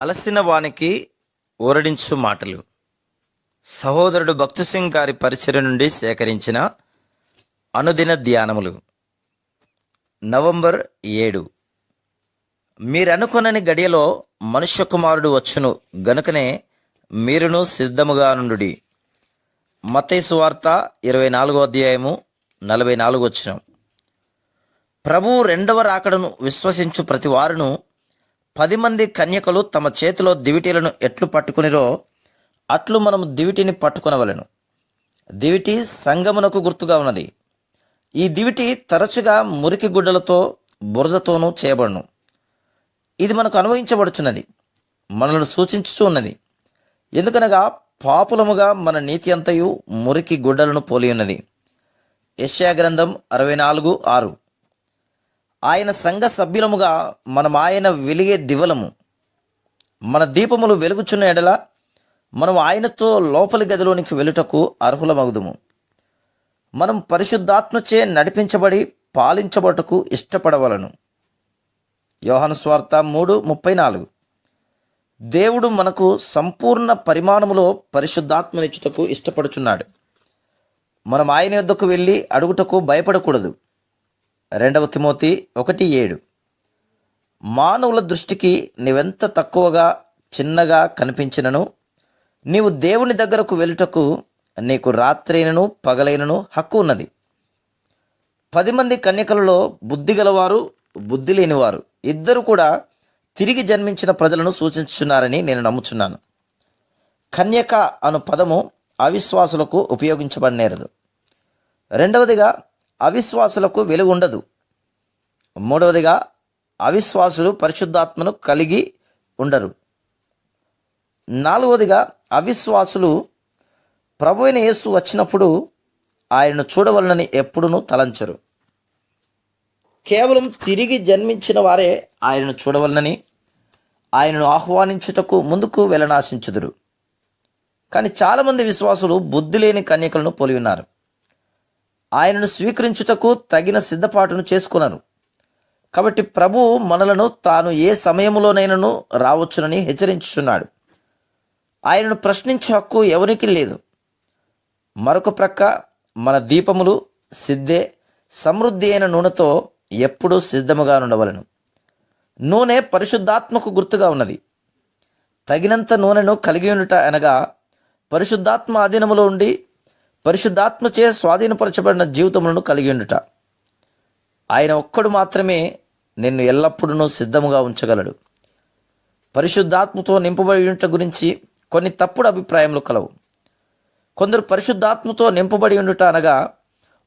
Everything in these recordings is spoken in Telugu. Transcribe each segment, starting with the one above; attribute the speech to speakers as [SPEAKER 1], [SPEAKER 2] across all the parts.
[SPEAKER 1] అలసిన వానికి ఊరడించు మాటలు. సహోదరుడు భక్తు సింగ్ గారి పరిచర్య నుండి సేకరించిన అనుదిన ధ్యానములు. నవంబర్ 7. మీరనుకొనని గడియలో మనుష్య కుమారుడు వచ్చును గనుకనే మీరును సిద్ధముగా నుండుడి. మత్తయి సువార్త 24వ అధ్యాయము 44 వచనం. ప్రభువు రెండవ రాకడను విశ్వసించు ప్రతి వారును 10 మంది కన్యకలు తమ చేతిలో దివిటీలను ఎట్లు పట్టుకునిరో అట్లు మనము దివిటిని పట్టుకొనవలెను. దివిటి సంగమునకు గుర్తుగా ఉన్నది. ఈ దివిటి తరచుగా మురికి గుడ్డలతో బురదతోనూ చేయబడును. ఇది మనకు అనుభవించబడుచున్నది, మనల్ని సూచించుచూ ఉన్నది. ఎందుకనగా పాపులముగా మన నీతి అంతయు మురికి గుడ్డలను పోలి ఉన్నది. యెషయా గ్రంథం 64:6. ఆయన సంఘ సభ్యులముగా మనం ఆయన వెలిగే దివలము. మన దీపములు వెలుగుచున్న ఎడల మనం ఆయనతో లోపలి గదిలోనికి వెలుటకు అర్హులమగుదుము. మనం పరిశుద్ధాత్మచే నడిపించబడి పాలించబడుటకు ఇష్టపడవలను. యోహాను సువార్త 3:34. దేవుడు మనకు సంపూర్ణ పరిమాణములో పరిశుద్ధాత్మనిచ్చుటకు ఇష్టపడుచున్నాడు. మనం ఆయన యొద్దకు వెళ్ళి అడుగుటకు భయపడకూడదు. 2 తిమోతి 1:7. మానవుల దృష్టికి నీవెంత తక్కువగా చిన్నగా కనిపించినను నీవు దేవుని దగ్గరకు వెళ్ళుటకు నీకు రాత్రైనను పగలైనను హక్కు ఉన్నది. 10 మంది కన్యకలలో బుద్ధి గలవారు, బుద్ధి లేనివారు ఇద్దరు కూడా తిరిగి జన్మించిన ప్రజలను సూచించున్నారని నేను నమ్ముచున్నాను. కన్యక అను పదము అవిశ్వాసులకు ఉపయోగించబడనేరదు. రెండవదిగా, అవిశ్వాసులకు వెలుగు ఉండదు. మూడవదిగా, అవిశ్వాసులు పరిశుద్ధాత్మను కలిగి ఉండరు. నాలుగవదిగా, అవిశ్వాసులు ప్రభువైన యేసు వచ్చినప్పుడు ఆయనను చూడవలనని ఎప్పుడునూ తలంచరు. కేవలం తిరిగి జన్మించిన వారే ఆయనను చూడవలనని, ఆయనను ఆహ్వానించుటకు ముందుకు వెళ్ళనాశించుదురు. కానీ చాలామంది విశ్వాసులు బుద్ధి లేని కన్యకలను పోలి ఉన్నారు. ఆయనను స్వీకరించుటకు తగిన సిద్ధపాటును చేసుకున్నారు. కాబట్టి ప్రభువు మనలను తాను ఏ సమయంలోనైనాను రావచ్చునని హెచ్చరించుచున్నాడు. ఆయనను ప్రశ్నించే హక్కు ఎవరికి లేదు. మరొక ప్రక్క మన దీపములు సిద్ధే సమృద్ధి అయిన నూనెతో ఎప్పుడూ సిద్ధముగా ఉండవలను. నూనె పరిశుద్ధాత్మకు గుర్తుగా ఉన్నది. తగినంత నూనెను కలిగి ఉండుట అనగా పరిశుద్ధాత్మ అధీనములో ఉండి పరిశుద్ధాత్మచే స్వాధీనపరచబడిన జీవితములను కలిగి ఉండుట. ఆయన ఒక్కడు మాత్రమే నిన్ను ఎల్లప్పుడూ సిద్ధముగా ఉంచగలడు. పరిశుద్ధాత్మతో నింపబడి ఉండుట గురించి కొన్ని తప్పుడు అభిప్రాయములు కలవు. కొందరు పరిశుద్ధాత్మతో నింపబడి ఉండుట అనగా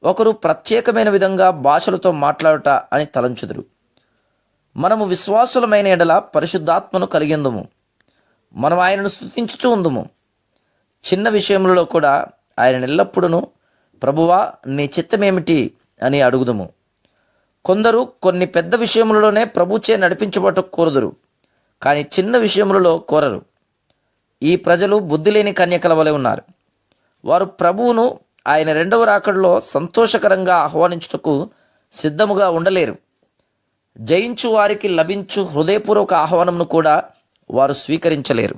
[SPEAKER 1] ఒకరు ప్రత్యేకమైన విధంగా భాషలతో మాట్లాడుట అని తలంచుదురు. మనము విశ్వాసులమైన ఎడల పరిశుద్ధాత్మను కలిగి ఉందుము. మనం ఆయనను స్తుతించుచూ ఉందుము. చిన్న విషయములలో కూడా ఆయన ఎల్లప్పుడూ ప్రభువా నీ చిత్తమేమిటి అని అడుగుదుము. కొందరు కొన్ని పెద్ద విషయములలోనే ప్రభుచే నడిపించబట్టు కోరుదురు, కానీ చిన్న విషయములలో కోరరు. ఈ ప్రజలు బుద్ధి లేని కన్యకల వలె ఉన్నారు. వారు ప్రభువును ఆయన రెండవ రాకడలో సంతోషకరంగా ఆహ్వానించుటకు సిద్ధముగా ఉండలేరు. జయించు వారికి లభించు హృదయపూర్వక ఆహ్వానమును కూడా వారు స్వీకరించలేరు.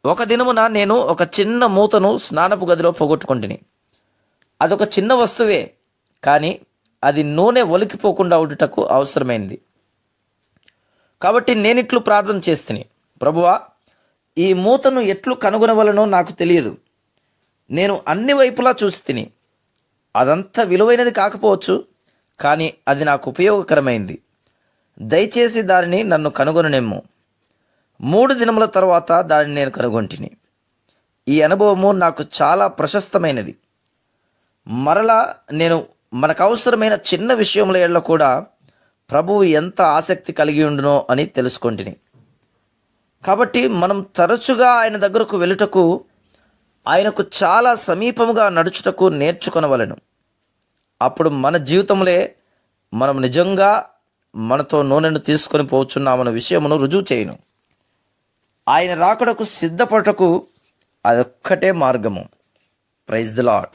[SPEAKER 1] ఒక దినమున నేను ఒక చిన్న మూతను స్నానపు గదిలో పోగొట్టుకుంటుని. అదొక చిన్న వస్తువే, కానీ అది నూనె ఒలికిపోకుండా ఉండుటకు అవసరమైంది. కాబట్టి నేనిట్లు ప్రార్థన చేస్తుని, ప్రభువా ఈ మూతను ఎట్లు కనుగొనవలనో నాకు తెలియదు. నేను అన్ని వైపులా చూసి తిని, అదంతా విలువైనది కాకపోవచ్చు, కానీ అది నాకు ఉపయోగకరమైంది. దయచేసి దానిని నన్ను కనుగొననేమో. 3 దినముల తర్వాత దానిని నేను కనుగొంటిని. ఈ అనుభవము నాకు చాలా ప్రశస్తమైనది. మరలా నేను మనకు అవసరమైన చిన్న విషయముల ఎడల కూడా ప్రభువు ఎంత ఆసక్తి కలిగి ఉండునో అని తెలుసుకొంటిని. కాబట్టి మనం తరచుగా ఆయన దగ్గరకు వెళ్ళుటకు, ఆయనకు చాలా సమీపముగా నడుచుటకు నేర్చుకొనవలెను. అప్పుడు మన జీవితంలో మనం నిజంగా మనతో నూనెను తీసుకొని పోచున్నామన్న విషయమును రుజువు చేయును. ఆయన రాకడకు సిద్ధపడటకు అదొక్కటే మార్గము. Praise the lord.